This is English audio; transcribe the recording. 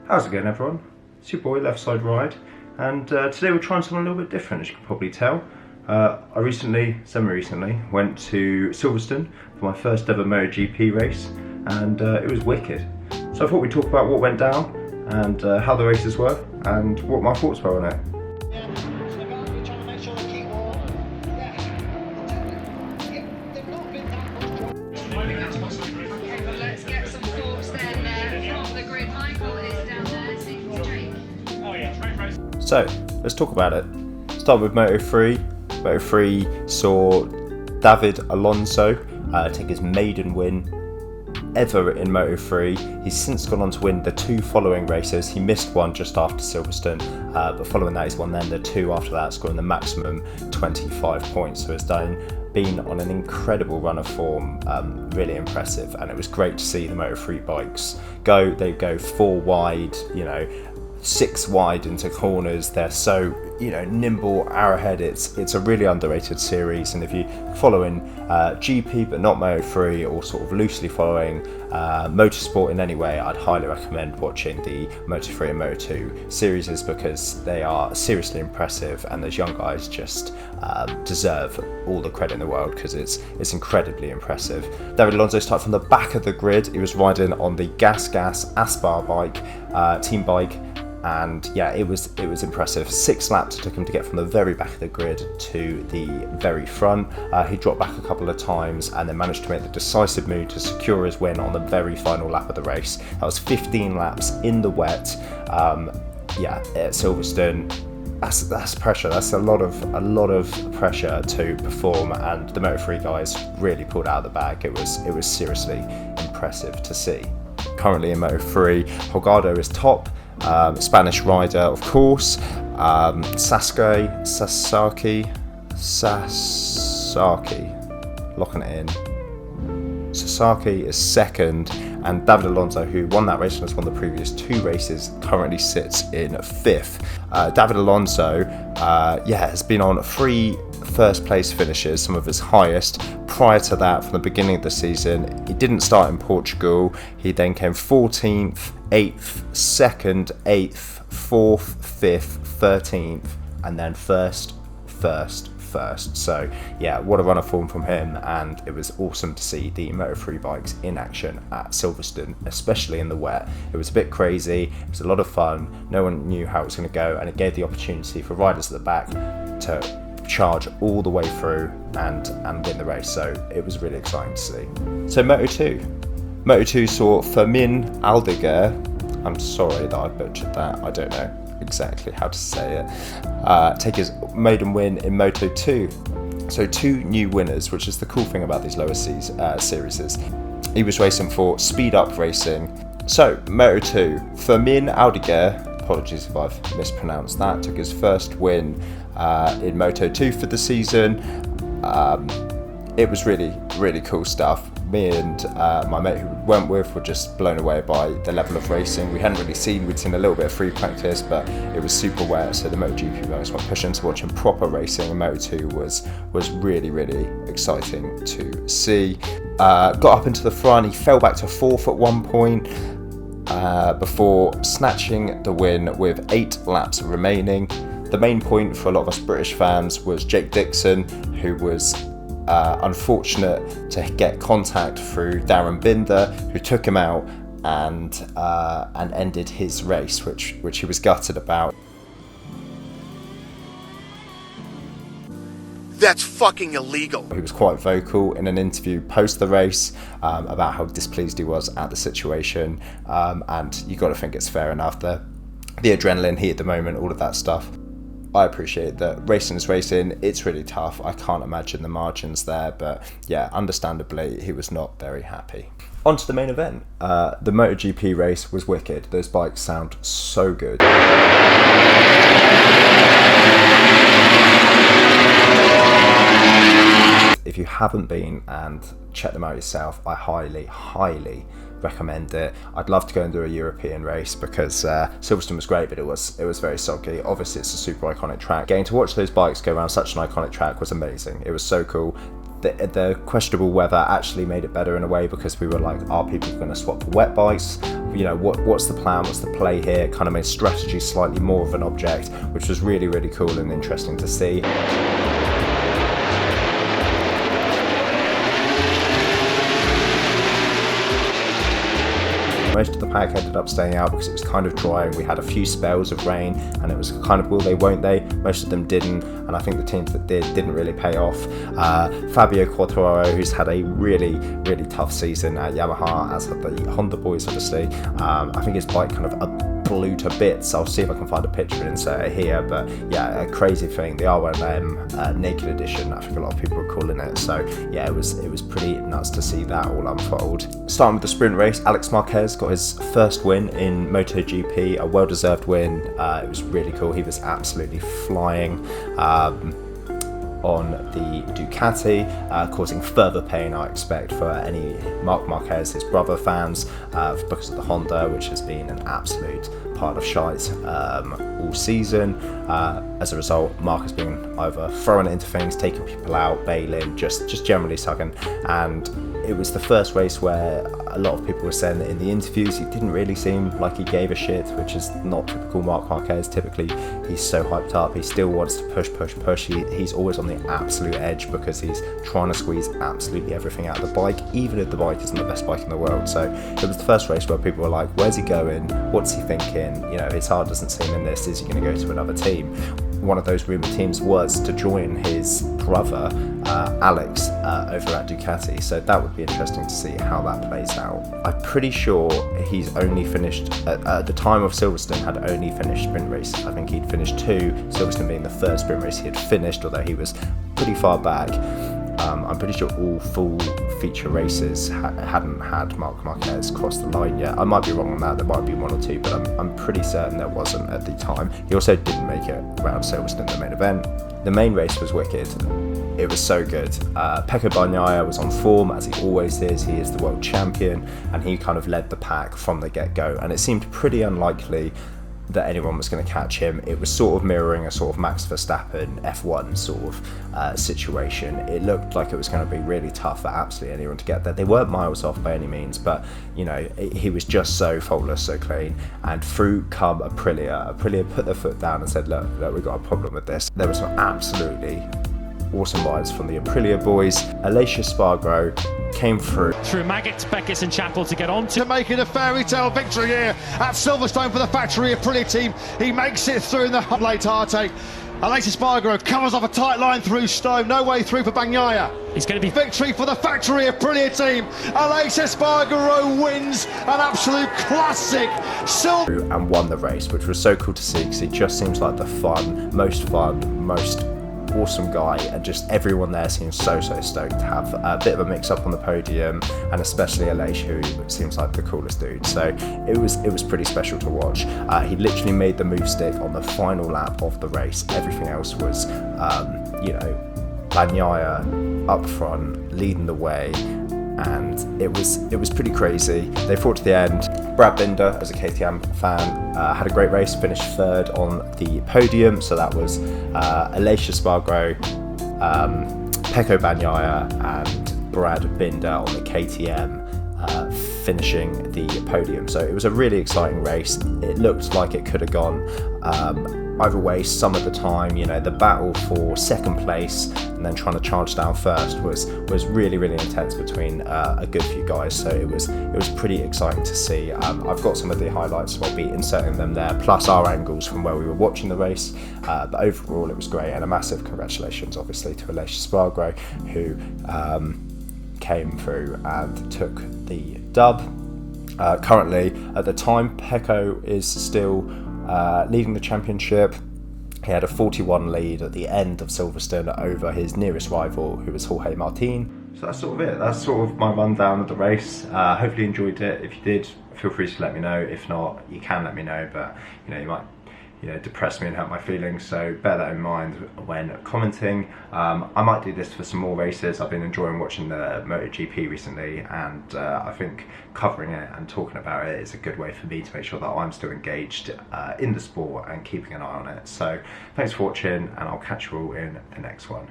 How's it going, everyone? It's your boy Left Side Ride, and today we're trying something a little bit different, as you can probably tell. I semi-recently, went to Silverstone for my first ever MotoGP race, and it was wicked. So I thought we'd talk about what went down, and how the races were, and what my thoughts were on it. Let's get some thoughts then from the grid. Michael is down there speaking to Jake. So let's talk about it. Start with Moto3. Moto3 saw David Alonso take his maiden win ever in Moto3. He's since gone on to win the two following races. He missed one just after Silverstone, but following that he's won then the two after that, scoring the maximum 25 points. So he's been on an incredible run of form, really impressive, and it was great to see the Moto3 bikes go. They go 4 wide, 6 wide into corners. They're so nimble, arrowhead. It's a really underrated series, and if you're following GP but not Moto3, or sort of loosely following motorsport in any way, I'd highly recommend watching the Moto3 and Moto2 series, because they are seriously impressive, and those young guys just deserve all the credit in the world, because it's incredibly impressive. David Alonso started from the back of the grid. He was riding on the Gas Aspar bike, team bike. And yeah, it was impressive. 6 laps it took him to get from the very back of the grid to the very front. He dropped back a couple of times and then managed to make the decisive move to secure his win on the very final lap of the race. That was 15 laps in the wet. At Silverstone. That's pressure. That's a lot of pressure to perform, and the Moto3 guys really pulled out of the bag. It was seriously impressive to see. Currently in Moto3, Holgado is top. Spanish rider, of course. Sasaki, locking it in. Sasaki is second, and David Alonso, who won that race and has won the previous 2 races, currently sits in 5th. David Alonso, has been on 3 first place finishes, some of his highest. Prior to that, from the beginning of the season, he didn't start in Portugal. He then came 14th, 8th, 2nd, 8th, 4th, 5th, 13th, and then first. So yeah, what a run of form from him, and it was awesome to see the Moto3 bikes in action at Silverstone, especially in the wet. It was a bit crazy, it was a lot of fun, no one knew how it was going to go, and it gave the opportunity for riders at the back to charge all the way through and win the race. So it was really exciting to see. So Moto2 saw Fermin Aldeguer. I'm sorry that I butchered that, I don't know exactly how to say it, take his maiden win in Moto2. So 2 new winners, which is the cool thing about these lower series. He was racing for Speed Up Racing. So Moto2, Fermin Aldeguer, apologies if I've mispronounced that, took his first win in Moto2 for the season. It was really, really cool stuff. Me and my mate who we went with were just blown away by the level of racing. We'd seen a little bit of free practice, but it was super wet, so the MotoGP guys were pushing to watching proper racing, and Moto2 was really, really exciting to see. Got up into the front, he fell back to 4th at one point, before snatching the win with 8 laps remaining. The main point for a lot of us British fans was Jake Dixon, who was unfortunate to get contact through Darren Binder, who took him out and ended his race, which he was gutted about. That's fucking illegal. He was quite vocal in an interview post the race about how displeased he was at the situation, and you got to think it's fair enough. The adrenaline, heat at the moment, all of that stuff. I appreciate that racing is racing. It's really tough. I can't imagine the margins there, but yeah, understandably, he was not very happy. On to the main event. The MotoGP race was wicked. Those bikes sound so good. If you haven't been and checked them out yourself, I highly, highly recommend it. I'd love to go and do a European race, because Silverstone was great, but it was very soggy. Obviously it's a super iconic track. Getting to watch those bikes go around such an iconic track was amazing. It was so cool. the questionable weather actually made it better in a way, because we were like, are people going to swap for wet bikes? You know, what's the plan, what's the play here? It kind of made strategy slightly more of an object, which was really, really cool and interesting to see. Most of the pack ended up staying out because it was kind of dry and we had a few spells of rain, and it was kind of will they won't they. Most of them didn't, and I think the teams that didn't really pay off. Fabio Quartararo, who's had a really, really tough season at Yamaha, as have the Honda boys obviously. I think his bike kind of blew to bits. I'll see if I can find a picture and insert it here, but yeah, a crazy thing. The R1M Naked Edition, I think a lot of people were calling it. So yeah, it was pretty nuts to see that all unfold. Starting with the sprint race, Alex Marquez got his first win in MotoGP, a well-deserved win. It was really cool. He was absolutely flying on the Ducati, causing further pain, I expect, for any Marc Marquez, his brother fans, because of the Honda, which has been an absolute pile of shite all season. As a result, Marc has been either throwing it into things, taking people out, bailing, just generally sucking. And it was the first race where a lot of people were saying that in the interviews he didn't really seem like he gave a shit, which is not typical Marc Marquez. Typically he's so hyped up, he still wants to push. He's always on the absolute edge because he's trying to squeeze absolutely everything out of the bike, even if the bike isn't the best bike in the world. So it was the first race where people were like, where's he going, what's he thinking, you know, his heart doesn't seem in this, is he going to go to another team? One of those rumoured teams was to join his brother Alex over at Ducati, so that would be interesting to see how that plays out. I'm pretty sure he's only finished, at the time of Silverstone, had only finished sprint races. I think he'd finished 2, Silverstone being the third sprint race he had finished, although he was pretty far back. I'm pretty sure all full feature races hadn't had Marc Marquez cross the line yet. I might be wrong on that, there might be 1 or 2, but I'm pretty certain there wasn't at the time. He also didn't make it around Silverstone, the main event. The main race was wicked. It was so good. Pecco Bagnaia was on form, as he always is. He is the world champion, and he kind of led the pack from the get-go, and it seemed pretty unlikely that anyone was going to catch him. It was sort of mirroring a sort of Max Verstappen F1 sort of situation. It looked like it was going to be really tough for absolutely anyone to get there. They weren't miles off by any means, but you know, he was just so faultless, so clean. And through come Aprilia put their foot down and said, look, we've got a problem with this. There was some absolutely awesome rides from the Aprilia boys. Aleix Espargaro came through Maggots, Beckett and Chapel to get on to make it a fairy tale victory here at Silverstone for the factory Aprilia team. He makes it through in the late Arte. Aleix Espargaro covers off a tight line through Stone, no way through for Bagnaia. He's going to be victory for the factory Aprilia team. Aleix Espargaro wins an absolute classic silver and won the race, which was so cool to see, because he just seems like the most awesome guy, and just everyone there seems so stoked to have a bit of a mix up on the podium, and especially Aleix, who seems like the coolest dude. So it was pretty special to watch. He literally made the move stick on the final lap of the race. Everything else was Bagnaia up front leading the way, and it was pretty crazy. They fought to the end. Brad Binder, as a KTM fan, had a great race, finished 3rd on the podium. So that was Aleix Espargaro, Pecco Bagnaia and Brad Binder on the KTM finishing the podium. So it was a really exciting race. It looked like it could have gone either way some of the time. You know, the battle for 2nd place and then trying to charge down 1st was really intense between a good few guys. So it was pretty exciting to see. I've got some of the highlights, so I'll be inserting them there, plus our angles from where we were watching the race. But overall it was great, and a massive congratulations obviously to Aleix Espargaro, who came through and took the dub. Currently, at the time, Pecco is still leading the championship. He had a 41 lead at the end of Silverstone over his nearest rival, who was Jorge Martin. So that's sort of it. That's sort of my rundown of the race. Hopefully you enjoyed it. If you did, feel free to let me know. If not, you can let me know, but you might depress me and hurt my feelings, so bear that in mind when commenting. I might do this for some more races. I've been enjoying watching the MotoGP recently, and I think covering it and talking about it is a good way for me to make sure that I'm still engaged in the sport and keeping an eye on it. So thanks for watching, and I'll catch you all in the next one.